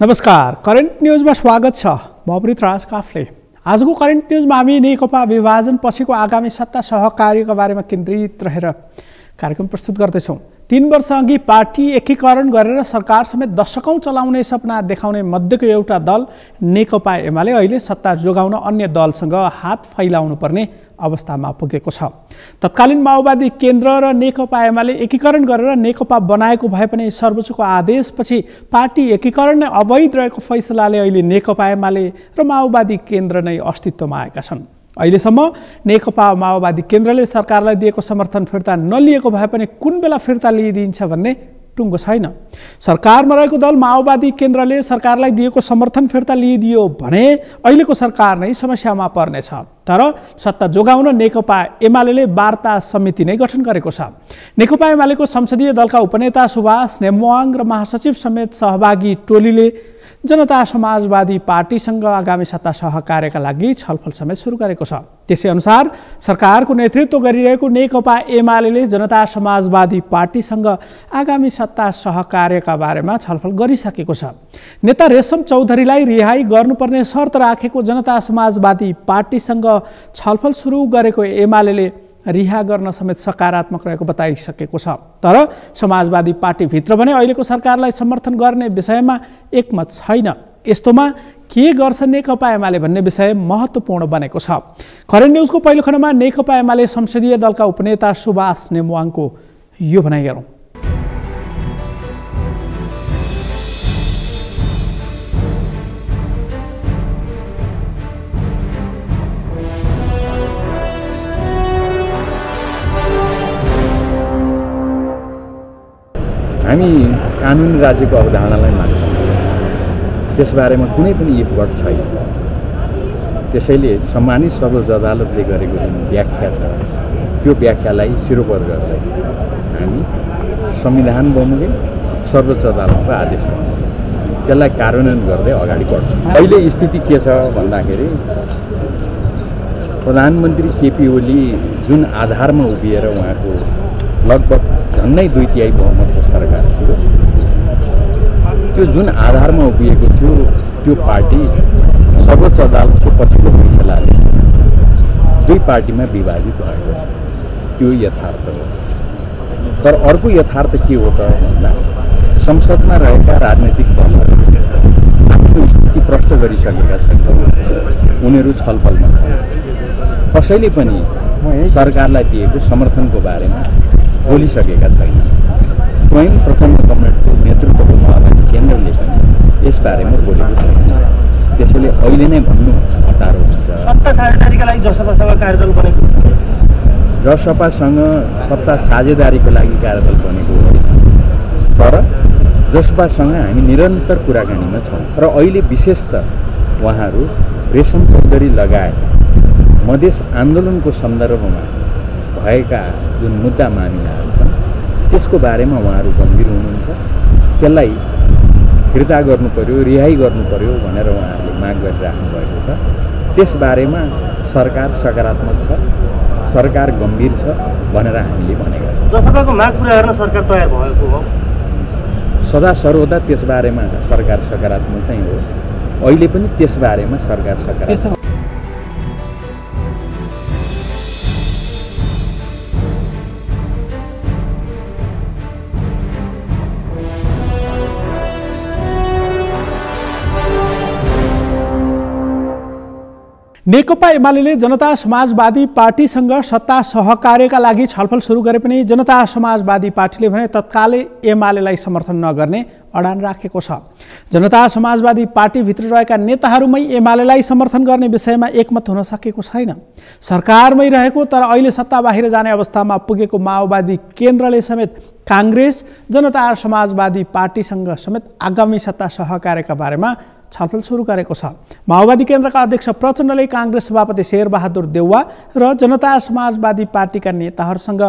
नमस्कार, करेन्ट न्यूजमा स्वागत छ। म पृथ्वीराज काफ्ले। आजको करेन्ट न्यूजमा हामी नेकपा विभाजन पछिको आगामी सत्ता सहकार्यका बारेमा केन्द्रित रहेर कार्यक्रम प्रस्तुत गर्दैछौँ। 3 वर्ष अघि पार्टी एकीकरण गरेर सरकार समेत दशकौं चलाउने सपना देखाउने मध्येको एउटा दल नेकपा एमाले अहिले सत्ता जोगाउन अन्य दलसँग हात फैलाउनु पर्ने अवस्थामा पुगेको छ। तत्कालीन माओवादी केन्द्र र नेकपा एमाले एकीकरण गरेर नेकपा बनाएको भए पनि सर्वोच्चको आदेशपछि पार्टी एकीकरण नै अवैध रहेको फैसलाले अहिले नेकपा एमाले र माओवादी केन्द्र नै अस्तित्वमा आएका छन्। अहिलेसम्म नेकपा माओवादी केन्द्रले सरकारलाई दिएको समर्थन फिर्ता नलिएको भए पनि कुन बेला फिर्ता लिइदिन्छ भन्ने टुङ्गो छैन। सरकारमा रहेको दल माओवादी केन्द्रले सरकारलाई दिएको समर्थन फिर्ता लिइदियो भने अहिलेको सरकार नै समस्यामा पर्नेछ। तर सत्ता जोगाउन नेकपा एमाले वार्ता समिति नै गठन गरेको छ। नेकपा एमालेको संसदीय दलका उपनेता सुभाष नेमवाङ र महासचिव समेत सहभागी टोलीले जनता समाजवादी पार्टीसँग आगामी सत्ता सहकार्यका लागि छलफल समेत सुरु गरेको छ। त्यसै अनुसार सरकारको नेतृत्व गरिरहेको नेकपा एमाले जनता समाजवादी पार्टीसँग आगामी सत्ता सहकार्यका बारेमा छलफल गरिसकेको छ। नेता रेशम चौधरीलाई रिहाई गर्नुपर्ने शर्त राखेको जनता समाजवादी पार्टीसँग छलफल सुरु गरेको एमाले रिहा गर्न समेत सकारात्मक रहेको बताइसकेको छ। तर समाजवादी पार्टीभित्र भने अहिलेको सरकारलाई समर्थन गर्ने विषयमा एकमत छैन। यस्तोमा के गर्छ नेकपा एमाले भन्ने विषय महत्त्वपूर्ण बनेको छ। करेन्ट न्यूजको पहिलो खण्डमा नेकपा एमाले संसदीय दलका उपनेता सुभाष नेमवाङको यो भनाइ गरौँ। हामी कानुनी राज्यको अवधारणालाई मान्छौँ, त्यसबारेमा कुनै पनि इफगट छैन। त्यसैले सम्मानित सर्वोच्च अदालतले गरेको जुन व्याख्या छ त्यो व्याख्यालाई सिरोपर गर्दै हामी संविधान बमोजिम सर्वोच्च अदालतको आदेश त्यसलाई कार्यान्वयन गर्दै अगाडि बढ्छौँ। अहिले स्थिति के छ भन्दाखेरि प्रधानमन्त्री केपी ओली जुन आधारमा उभिएर उहाँको लगभग झन्डै 2/3 बहुमतको सरकार थियो, त्यो जुन आधारमा उभिएको थियो त्यो पार्टी सर्वोच्च अदालतको पछिल्लो फैसलाले 2 पार्टीमा विभाजित भएको छ। त्यो यथार्थ हो। तर अर्को यथार्थ के हो त भन्दा संसदमा रहेका राजनैतिक दलहरू आफ्नो स्थिति प्रष्ट गरिसकेका छैनन्। उनीहरू छलफलमा छन्। कसैले पनि सरकारलाई दिएको समर्थनको बारेमा बोलिसकेका छैनन्। स्वयं प्रचण्ड कमरेडको नेतृत्वको माओवादी केन्द्रले पनि यसबारेमा बोलेको छैन। त्यसैले अहिले नै भन्नु हतारो हुन्छ। सत्ता साझेदारीका लागि जसपासँग कार्यदल बनेको, जसपासँग सत्ता साझेदारीको लागि कार्यदल बनेको हो। तर जसपासँग हामी निरन्तर कुराकानीमा छौँ र अहिले विशेषतः उहाँहरू रेशम चौधरी लगायत मधेस आन्दोलनको सन्दर्भमा भएका जुन मुद्दा मामिलाहरू छन् त्यसको बारेमा उहाँहरू गम्भीर हुनुहुन्छ। त्यसलाई फिर्ता गर्नु पर्यो, रिहाई गर्नु पर्यो भनेर उहाँहरूले माग गरिराख्नु भएको छ। त्यसबारेमा सरकार सकारात्मक छ, सरकार गम्भीर छ भनेर हामीले भनेका छौँ। जसपाको माग पुरा गर्न सरकार तयार भएको हो। सदा सर्वदा त्यसबारेमा सरकार सकारात्मक नै हो। अहिले पनि त्यसबारेमा सरकार सकारात्मक। नेकपा एमाले जनता समाजवादी पार्टीसँग सत्ता सहकार्यका लागि छलफल सुरु गरे पनि जनता समाजवादी पार्टीले भने तत्कालै एमालेलाई समर्थन नगर्ने अडान राखेको छ। जनता समाजवादी पार्टीभित्र रहेका नेताहरूमै एमालेलाई समर्थन गर्ने विषयमा एकमत हुन सकेको छैन। सरकारमै रहेको तर अहिले सत्ता बाहिर जाने अवस्थामा पुगेको माओवादी केन्द्रले समेत काङ्ग्रेस जनता समाजवादी पार्टीसँग समेत आगामी सत्ता सहकार्यका बारेमा छलफल सुरु गरेको छ। माओवादी केन्द्रका अध्यक्ष प्रचण्डले काङ्ग्रेस सभापति शेरबहादुर देउवा र जनता समाजवादी पार्टीका नेताहरूसँग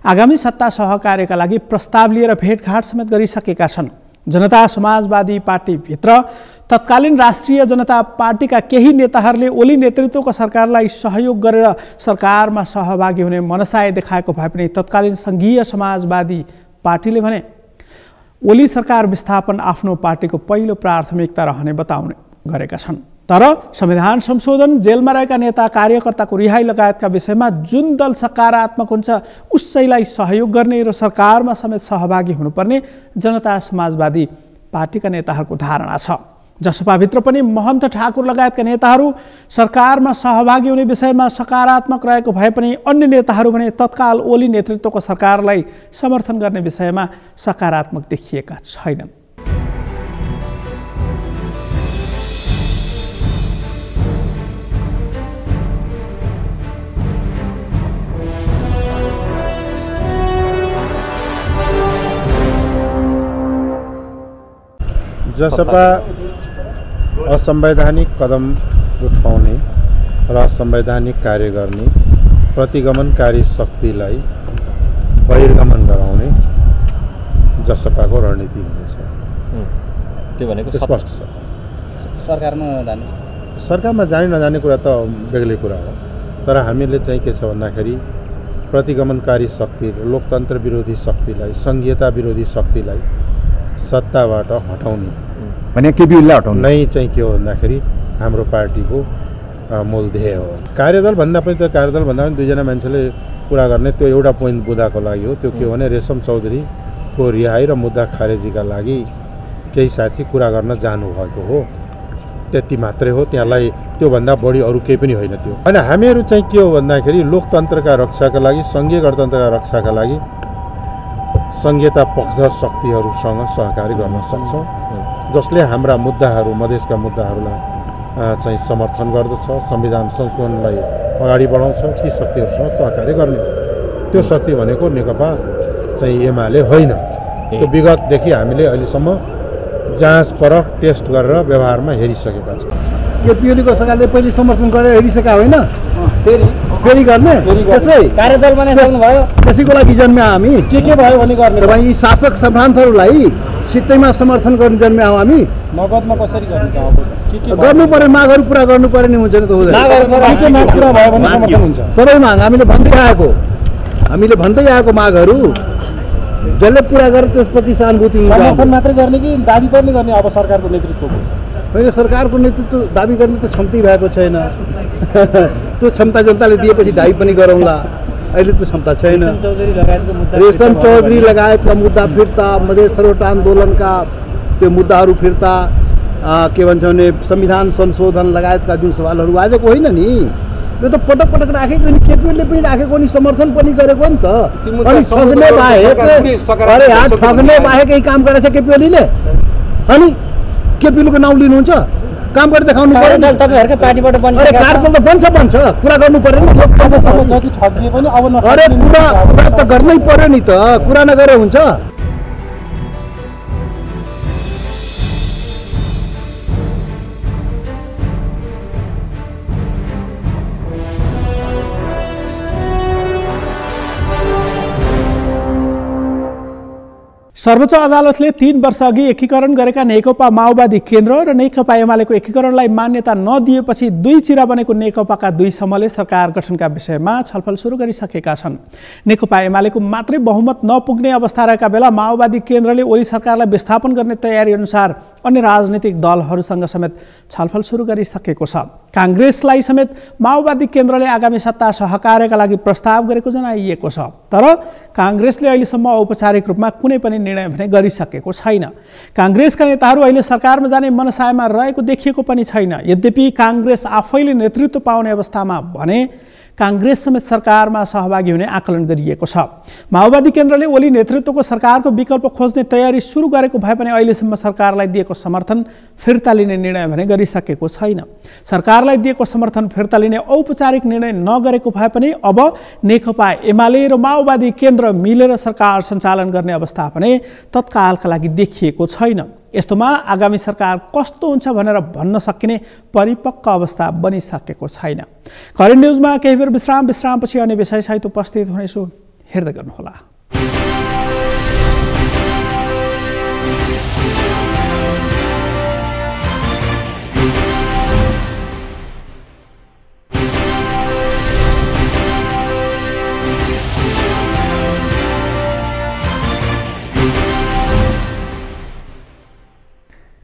आगामी सत्ता सहकार्यका लागि प्रस्ताव लिएर भेटघाट समेत गरिसकेका छन्। जनता समाजवादी पार्टीभित्र तत्कालीन राष्ट्रिय जनता पार्टीका केही नेताहरूले ओली नेतृत्वको सरकारलाई सहयोग गरेर सरकारमा सहभागी हुने मनसाय देखाएको भए पनि तत्कालीन सङ्घीय समाजवादी पार्टीले भने ओली सरकार विस्थापन आफ्नो पार्टीको पहिलो प्राथमिकता रहने बताउने गरेका छन्। तर संविधान संशोधन, जेलमा रहेका नेता कार्यकर्ताको रिहाई लगायतका विषयमा जुन दल सकारात्मक हुन्छ उसैलाई सहयोग गर्ने र सरकारमा समेत सहभागी हुनुपर्ने जनता समाजवादी पार्टीका नेताहरूको धारणा छ। जसपाभित्र पनि महन्त ठाकुर लगायतका नेताहरू सरकारमा सहभागी हुने विषयमा सकारात्मक रहेको भए पनि अन्य नेताहरू भने तत्काल ओली नेतृत्वको सरकारलाई समर्थन गर्ने विषयमा सकारात्मक देखिएका छैनन्। जसपा असंवैधानिक कदम उठाउने र असंवैधानिक कार्य गर्ने, प्रतिगमनकारी शक्तिलाई बहिर्गमन गराउने जसपाको रणनीति हुनेछ। त्यो भनेको स्पष्ट छ। सरकारमा जाने नजाने कुरा त बेग्लै कुरा हो, तर हामीले चाहिँ के छ भन्दाखेरि प्रतिगमनकारी शक्ति, लोकतन्त्र विरोधी शक्तिलाई, संघीयता विरोधी शक्तिलाई सत्ताबाट हटाउने भने केपीओलीलाई हटाउनु नै चाहिँ के हो भन्दाखेरि हाम्रो पार्टीको मूल ध्येय हो। कार्यदल भन्दा पनि त्यो कार्यदल भन्दा पनि दुईजना मान्छेले कुरा गर्ने त्यो एउटा पोइन्ट बुदाको लागि हो। त्यो के हो भने रेशम चौधरीको रिहाई र मुद्दा खारेजीका लागि केही साथी कुरा गर्न जानुभएको हो, त्यति मात्रै हो। त्यहाँलाई त्योभन्दा बढी अरू केही पनि होइन त्यो। अनि हामीहरू चाहिँ के हो भन्दाखेरि लोकतन्त्रका रक्षाका लागि, सङ्घीय गणतन्त्रका रक्षाका लागि संघीयता पक्षधर शक्तिहरूसँग सहकारी गर्न सक्छौँ, जसले हाम्रा मुद्दाहरू, मधेसका मुद्दाहरूलाई चाहिँ समर्थन गर्दछ, संविधान संशोधनलाई अगाडि बढाउँछ। ती शक्तिहरूसँग सहकारी गर्ने हो। त्यो शक्ति भनेको नेकपा चाहिँ एमाले होइन। त्यो विगतदेखि हामीले अहिलेसम्म जाँच परख टेस्ट गरेर व्यवहारमा हेरिसकेका छौँ। केपीओलीको सरकारले पहिले समर्थन गरेर हेरिसकेका होइन, फेरि गर्ने त्यसै कार्यदल बनाइसक्नु भयो। त्यसैको लागि जन्म्या हामी के भयो भने गर्ने तपाईँ यी शासक सम्भ्रान्तहरूलाई सित्तैमा समर्थन गर्ने जन्म्या हौँ हामी। नगदमा कसरी गर्ने गर्नु पर्यो, मागहरू पुरा गर्नु पर्यो नि, हुन्छ नि त हुँदैन। माग पुरा भयो भने समर्थन हुन्छ। सबै माग हामीले भन्दै आएको मागहरू जसले पुरा गरेर त्यसपछि सहानुभूति हुन्छ। समर्थन मात्रै गर्ने कि दाबी पनि गर्ने अब सरकारको नेतृत्वको? होइन, सरकारको नेतृत्व दाबी गर्ने त क्षमतै भएको छैन। त्यो क्षमता जनताले दिएपछि दाबी पनि गरौँला। अहिले त क्षमता छैन। रेशम चौधरी लगायतका मुद्दा फिर्ता, मधेस छनौट आन्दोलनका त्यो मुद्दाहरू फिर्ता, के भन्छ भने संविधान संशोधन लगायतका जुन सवालहरू आजको होइन नि, यो त पटक पटक राखेको नि, केपीओलीले पनि राखेको नि, समर्थन पनि गरेको नि त। अनि ठग्ने बाहेक, अरे यहाँ ठग्ने बाहेक केही काम गरेछ केपीओलीले? अनि केपीओलीको नाउँ लिनुहुन्छ? काम गरेर देखाउनु पर्यो। तपाईँहरुकै पार्टीबाट बन्छ। अरे कार्यदल त बन्छ कुरा गर्नु पर्यो नि। जति ठगिए पनि अब अरे कुरा त गर्नै पर्यो नि त, कुरा नगरे हुन्छ? सर्वोच्च अदालतले 3 वर्ष अघि एकीकरण गरेका नेकपा माओवादी केन्द्र र नेकपा एमालेको एकीकरणलाई मान्यता नदिएपछि दुई चिरा बनेको नेकपाका दुई समूहले सरकार गठनका विषयमा छलफल सुरु गरिसकेका छन्। नेकपा एमालेको मात्रै बहुमत नपुग्ने अवस्था रहेका बेला माओवादी केन्द्रले ओली सरकारलाई विस्थापन गर्ने तयारी अनुसार अन्य राजनीतिक दलहरूसँग समेत छलफल सुरु गरिसकेको छ। कांग्रेसलाई समेत माओवादी केन्द्रले आगामी सत्ता सहकार्यका लागि प्रस्ताव गरेको जनाइएको छ। तर कांग्रेसले अहिलेसम्म औपचारिक रूपमा कुनै पनि निर्णय भने गरिसकेको छैन। कांग्रेसका नेताहरू अहिले सरकारमा जाने मनसायमा रहेको देखिएको पनि छैन। यद्यपि कांग्रेस आफैले नेतृत्व पाउने अवस्थामा भने कांग्रेस समेत सरकारमा सहभागी हुने आकलन गरिएको छ। माओवादी केन्द्रले ओली नेतृत्वको सरकारको विकल्प खोज्ने तयारी सुरु गरेको भए पनि अहिलेसम्म सरकारलाई दिएको समर्थन फिर्ता लिने निर्णय भने गरिसकेको छैन। सरकारलाई दिएको समर्थन फिर्ता लिने औपचारिक निर्णय नगरेको भए पनि अब नेकपा एमाले र माओवादी केन्द्र मिलेर सरकार सञ्चालन गर्ने अवस्था भने तत्कालका लागि देखिएको छैन। यस्तोमा आगामी सरकार कस्तो हुन्छ भनेर भन्न सकिने परिपक्व अवस्था बनिसकेको छैन। करेन्ट न्युजमा केही बेर विश्रामपछि अन्य विषयसहित उपस्थित हुनेछु, हेर्दै गर्नुहोला।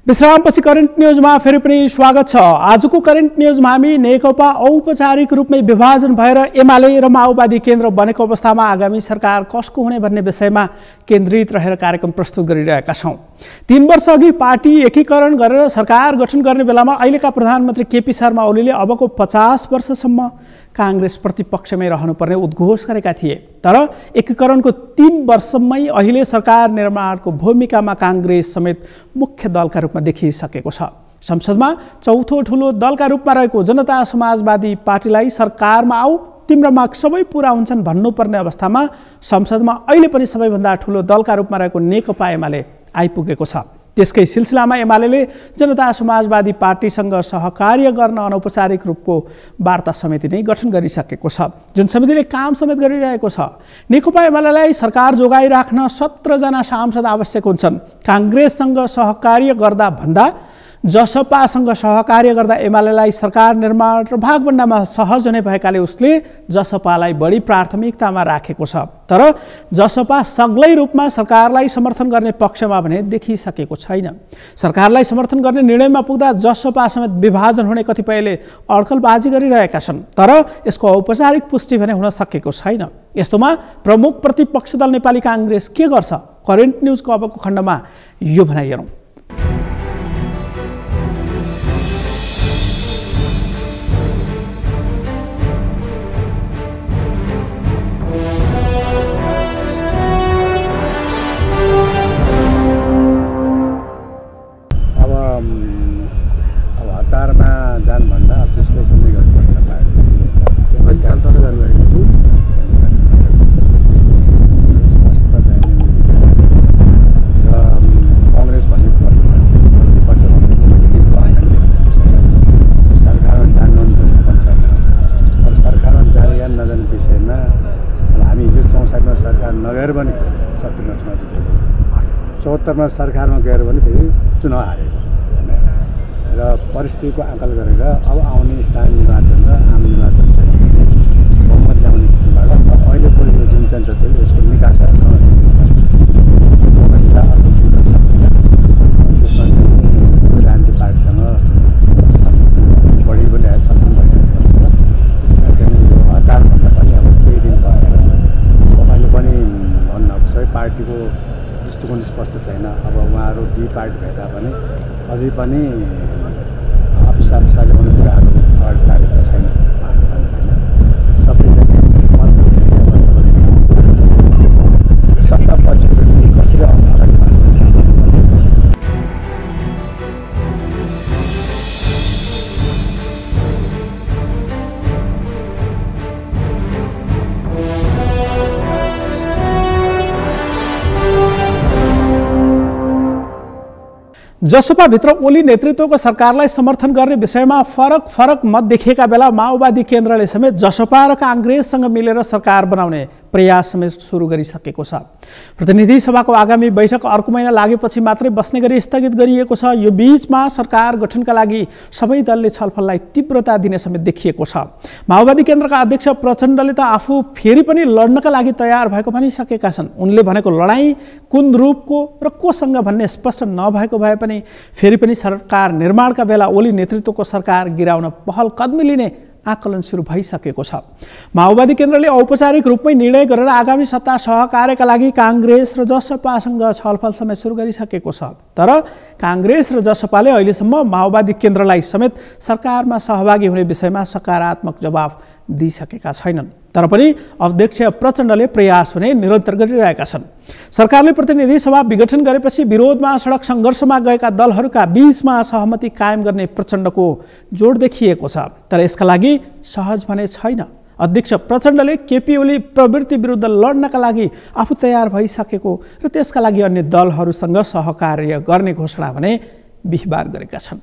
विश्रामपछि करेन्ट न्युजमा फेरि पनि स्वागत छ। आजको करेन्ट न्युजमा हामी नेकपा औपचारिक रूपमै विभाजन भएर एमाले र माओवादी केन्द्र बनेको अवस्थामा आगामी सरकार कसको हुने भन्ने विषयमा केन्द्रित रहेर कार्यक्रम प्रस्तुत गरिरहेका छौँ। 3 वर्ष अघि पार्टी एकीकरण गरेर सरकार गठन गर्ने बेलामा अहिलेका प्रधानमन्त्री केपी शर्मा ओलीले अबको 50 वर्षसम्म काङ्ग्रेस प्रतिपक्षमै रहनुपर्ने उद्घोष गरेका थिए। तर एकीकरणको 3 वर्षमै अहिले सरकार निर्माणको भूमिकामा काङ्ग्रेस समेत मुख्य दलका रूपमा देखिसकेको छ। संसदमा चौथो ठुलो दलका रूपमा रहेको जनता समाजवादी पार्टीलाई सरकारमा आऊ तिम्रो माग सबै पुरा हुन्छन् भन्नुपर्ने अवस्थामा संसदमा अहिले पनि सबैभन्दा ठुलो दलका रूपमा रहेको नेकपा एमाले आइपुगेको छ। त्यसकै सिलसिलामा एमाले जनता समाजवादी पार्टीसँग सहकार्य गर्न अनौपचारिक रूपको वार्ता समिति नै गठन गरिसकेको छ, जुन समितिले काम समेत गरिरहेको छ। नेकपा एमालेलाई सरकार जोगाइराख्न 17 जना सांसद आवश्यक हुन्छन्। काङ्ग्रेससँग सहकार्य गर्दा भन्दा जसपासँग सहकार्य गर्दा एमालेलाई सरकार निर्माण र भागभण्डामा सहज हुने भएकाले उसले जसपालाई बढी प्राथमिकतामा राखेको छ। तर जसपा सग्लै रूपमा सरकारलाई समर्थन गर्ने पक्षमा भने देखिसकेको छैन। सरकारलाई समर्थन गर्ने निर्णयमा पुग्दा जसपा समेत विभाजन हुने कतिपयले अड्कलबाजी गरिरहेका छन्, तर यसको औपचारिक पुष्टि भने हुन सकेको छैन। यस्तोमा प्रमुख प्रतिपक्ष दल नेपाली काङ्ग्रेस के गर्छ? करेन्ट न्युजको अबको खण्डमा यो भनाइ हेरौँ। हतारमा जानुभन्दा विश्लेषण नै गर्नुपर्छ। स्पष्ट चाहिने र कङ्ग्रेस भन्ने प्रतिपक्ष सरकारमा जानुपर्छ भन्छ होइन। तर सरकारमा जाने या नजाने विषयमा हामी हिजो 64मा सरकार नगएर पनि 70मा चुनाव जितेको, 74मा सरकारमा गएर पनि फेरि चुनाव हारेको र परिस्थितिको आकलन गरेर अब आउने स्थानीय निर्वाचन र आम निर्वाचन बहुमत ल्याउने किसिमबाट अहिलेको यो जुन जनता थियो यसको निकास गर्न राजनीतिक पार्टीसँग बढी पनि आएको छ, त्यसमा चाहिँ यो हतारभन्दा पनि अब केही दिन भएर अहिले पनि भन्न सबै पार्टीको दृष्टिकोण स्पष्ट छैन। अब उहाँहरू 2 पार्टी भए तापनि अझै पनि अफिसाले भन्ने कुराहरू अगाडि सारेको छैन। सबै सत्ता पछिको कसरी अगाडि बढ्छ। जसपाभित्र ओली नेतृत्वको सरकारलाई समर्थन गर्ने विषयमा फरक मत देखिएका बेला माओवादी केन्द्रले समेत जसपा र काङ्ग्रेससँग मिलेर सरकार बनाउने प्रयास समेत सुरु गरिसकेको छ। प्रतिनिधि सभाको आगामी बैठक अर्को महिना लागेपछि मात्रै बस्ने गरी स्थगित गरिएको छ। यो बीचमा सरकार गठनका लागि सबै दलले छलफललाई तीव्रता दिने समेत देखिएको छ। माओवादी केन्द्रका अध्यक्ष प्रचण्डले त आफू फेरि पनि लड्नका लागि तयार भएको भनिसकेका छन्। उनले भनेको लडाईँ कुन रूपको र कोसँग भन्ने स्पष्ट नभएको भए पनि फेरि पनि सरकार निर्माणका बेला ओली नेतृत्वको सरकार गिराउन पहल कदमी लिने आकलन सुरु भइसकेको छ। माओवादी केन्द्रले औपचारिक रूपमै निर्णय गरेर आगामी सत्ता सहकार्यका लागि काङ्ग्रेस र जसपासँग छलफल समेत सुरु गरिसकेको छ। तर काङ्ग्रेस र जसपाले अहिलेसम्म माओवादी केन्द्रलाई समेत सरकारमा सहभागी हुने विषयमा सकारात्मक जवाफ दिइसकेका छैनन्। तर पनि अध्यक्ष प्रचण्डले प्रयास भने निरन्तर गरिरहेका छन्। सरकारले प्रतिनिधि सभा विघटन गरेपछि विरोधमा सडक सङ्घर्षमा गएका दलहरूका बीचमा सहमति कायम गर्ने प्रचण्डको जोड देखिएको छ। तर यसका लागि सहज भने छैन। अध्यक्ष प्रचण्डले केपी ओली प्रवृत्ति विरुद्ध लड्नका लागि आफू तयार भइसकेको र त्यसका लागि अन्य दलहरूसँग सहकार्य गर्ने घोषणा भने बिहिबार गरेका छन्।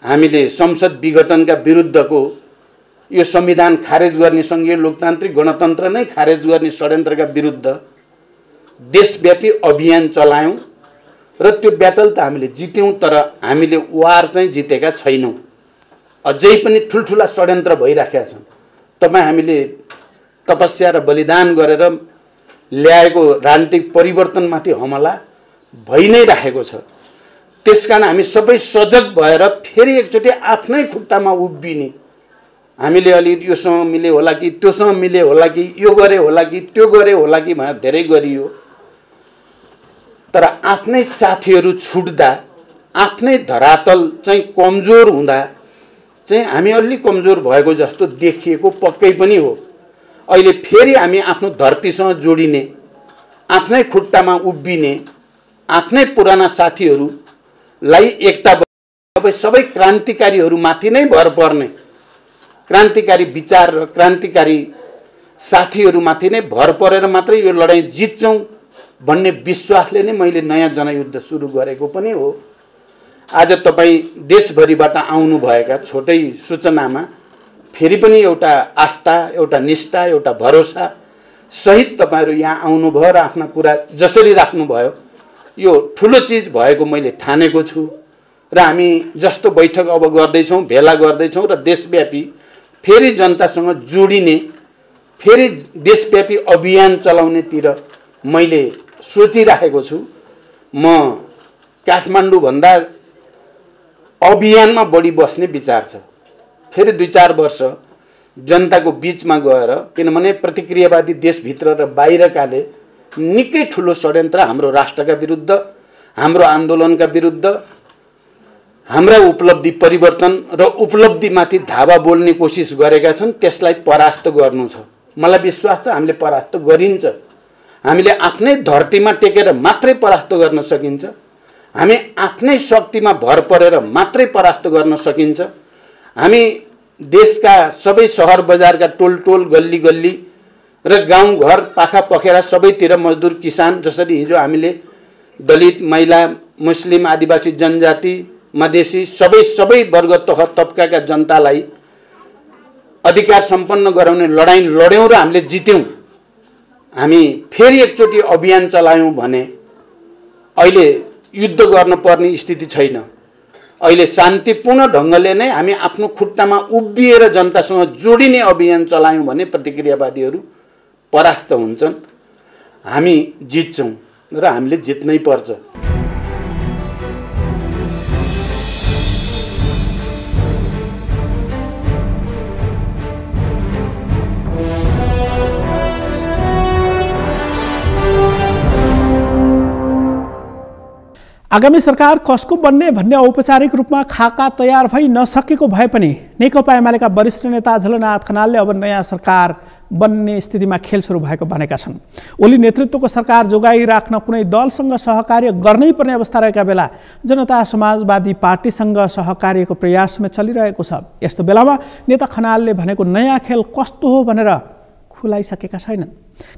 हामीले संसद विघटनका विरुद्धको यो संविधान खारेज गर्ने संघीय लोकतान्त्रिक गणतन्त्र नै खारेज गर्ने षड्यन्त्रका विरुद्ध देशव्यापी अभियान चलायौं र त्यो ब्याटल त हामीले जित्यौँ, तर हामीले वार चाहिँ जितेका छैनौँ। अझै पनि ठुल्ठुला षड्यन्त्र भइराखेका छन्। हामीले तपस्या र बलिदान गरेर ल्याएको राजनीतिक परिवर्तनमाथि हमला भइ नै राखेको छ। त्यसकारण हामी सबै सजग भएर फेरि एकचोटि आफ्नै खुट्टामा उभिने, हामीले अलि योसँग मिले होला कि त्योसँग मिले होला कि यो गरे होला कि त्यो गरे होला कि भनेर धेरै गरियो, तर आफ्नै साथीहरू छुट्दा, आफ्नै धरातल चाहिँ कमजोर हुँदा चाहिँ हामी अलि कमजोर भएको जस्तो देखिएको पक्कै पनि हो। अहिले फेरि हामी आफ्नो धरतीसँग जोडिने, आफ्नै खुट्टामा उभिने, आफ्नै पुराना साथीहरूलाई एकता सबै क्रान्तिकारीहरूमाथि नै भर पर्ने, क्रान्तिकारी विचार र क्रान्तिकारी साथीहरूमाथि नै भर परेर मात्रै यो लडाईँ जित्छौँ भन्ने विश्वासले नै मैले नयाँ जनयुद्ध सुरु गरेको पनि हो। आज तपाईँ देशभरिबाट आउनुभएका छोटै सूचनामा फेरि पनि एउटा आस्था, एउटा निष्ठा, एउटा भरोसा सहित तपाईँहरू यहाँ आउनुभयो र आफ्ना कुरा जसरी राख्नुभयो, यो ठुलो चिज भएको मैले ठानेको छु। र हामी जस्तो बैठक अब गर्दैछौँ, भेला गर्दैछौँ र देशव्यापी फेरि जनतासँग जोडिने, फेरि देशव्यापी अभियान चलाउनेतिर मैले सोचिराखेको छु। म काठमाडौँभन्दा अभियानमा बढी बस्ने विचार छ। फेरि 2-4 वर्ष जनताको बीचमा गएर, किनभने प्रतिक्रियावादी देशभित्र र बाहिरकाले निकै ठुलो षड्यन्त्र हाम्रो राष्ट्रका विरुद्ध, हाम्रो आन्दोलनका विरुद्ध, हाम्रा उपलब्धि परिवर्तन र उपलब्धिमाथि धावा बोल्ने कोसिस गरेका छन्। त्यसलाई परास्त गर्नु छ। मलाई विश्वास छ हामीले परास्त गरिन्छ। हामीले आफ्नै धरतीमा टेकेर मात्रै परास्त गर्न सकिन्छ। हामी आफ्नै शक्तिमा भर परेर मात्रै परास्त गर्न सकिन्छ। हामी देशका सबै सहर बजारका टोल गल्ली गल्ली र गाउँघर पाखा पखेरा सबैतिर मजदुर किसान, जसरी हिजो हामीले दलित, महिला, मुस्लिम, आदिवासी जनजाति, मधेसी सबै वर्ग तह तबकाका जनतालाई अधिकार सम्पन्न गराउने लडाईँ लड्यौँ र हामीले जित्यौँ। हामी फेरि एकचोटि अभियान चलायौँ भने अहिले युद्ध गर्नुपर्ने स्थिति छैन। अहिले शान्तिपूर्ण ढङ्गले नै हामी आफ्नो खुट्टामा उभिएर जनतासँग जोडिने अभियान चलायौँ भने प्रतिक्रियावादीहरू परास्त हुन्छन्, हामी जित्छौँ र हामीले जित्नै पर्छ। आगामी सरकार कसको बन्ने भन्ने औपचारिक रूपमा खाका तयार भइ नसकेको भए पनि नेकपा एमालेका वरिष्ठ नेता झलनाथ खनालले अब नयाँ सरकार बन्ने स्थितिमा खेल सुरु भएको भनेका छन्। ओली नेतृत्वको सरकार जोगाइराख्न कुनै दलसँग सहकार्य गर्नै पर्ने अवस्था रहेका बेला जनता समाजवादी पार्टीसँग सहकार्यको प्रयास समेत चलिरहेको छ। यस्तो बेलामा नेता खनालले भनेको नयाँ खेल कस्तो हो भनेर खुलाइसकेका छैनन्।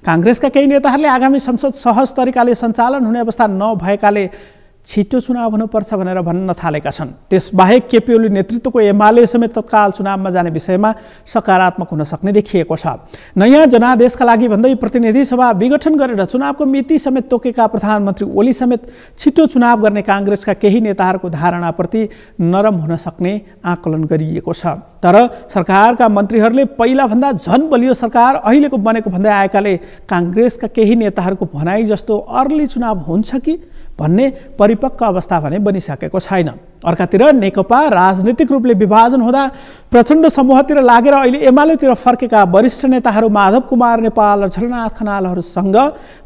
काङ्ग्रेसका केही नेताहरूले आगामी संसद सहज तरिकाले सञ्चालन हुने अवस्था नभएकाले छिटो चुनाव हुनुपर्छ भनेर भन्न थालेका छन्। त्यसबाहेक केपी ओली नेतृत्वको एमाले समेत तत्काल चुनावमा जाने विषयमा सकारात्मक हुन सक्ने देखिएको छ। नयाँ जनादेशका लागि भन्दै प्रतिनिधि सभा विघटन गरेर चुनावको मिति समेत तोकेका प्रधानमन्त्री ओली समेत छिटो चुनाव गर्ने काङ्ग्रेसका केही नेताहरूको धारणाप्रति नरम हुन सक्ने आकलन गरिएको छ। तर सरकारका मन्त्रीहरूले पहिलाभन्दा झन बलियो सरकार अहिलेको बनेको भन्दै आएकाले काङ्ग्रेसका केही नेताहरूको भनाइ जस्तो अर्ली चुनाव हुन्छ कि भन्ने परिपक्व अवस्था भने बनिसकेको छैन। अर्कातिर नेकपा राजनीतिक रूपले विभाजन हुँदा प्रचण्ड समूहतिर लागेर अहिले एमालेतिर फर्केका वरिष्ठ नेताहरू माधव कुमार नेपाल र झलनाथ खनालहरूसँग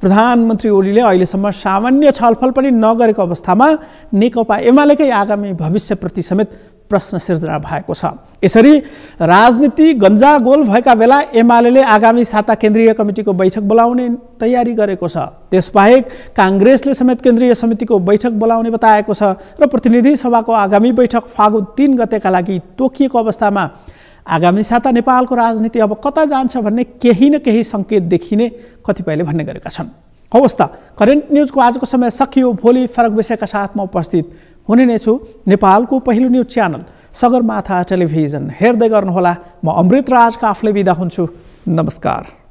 प्रधानमन्त्री ओलीले अहिलेसम्म सामान्य छलफल पनि नगरेको अवस्थामा नेकपा एमालेकै आगामी भविष्यप्रति समेत प्रश्न सिर्जना भएको छ। यसरी राजनीति गन्जागोल भएका बेला एमालेले आगामी साता केन्द्रीय कमिटीको बैठक बोलाउने तयारी गरेको छ। त्यसबाहेक काङ्ग्रेसले समेत केन्द्रीय समितिको बैठक बोलाउने बताएको छ र प्रतिनिधि सभाको आगामी बैठक फागुन 3 गतेका लागि तोकिएको अवस्थामा आगामी साता नेपालको राजनीति अब कता जान्छ भन्ने केही न केही सङ्केत देखिने कतिपयले भन्ने गरेका छन्। हवस् त, करेन्ट न्युजको आजको समय सकियो। भोलि फरक विषयका साथमा उपस्थित हुने नै छु। नेपालको पहिलो न्युज च्यानल सगरमाथा टेलिभिजन हेर्दै गर्नुहोला। म अमृत राज काफले बिदा हुन्छु। नमस्कार।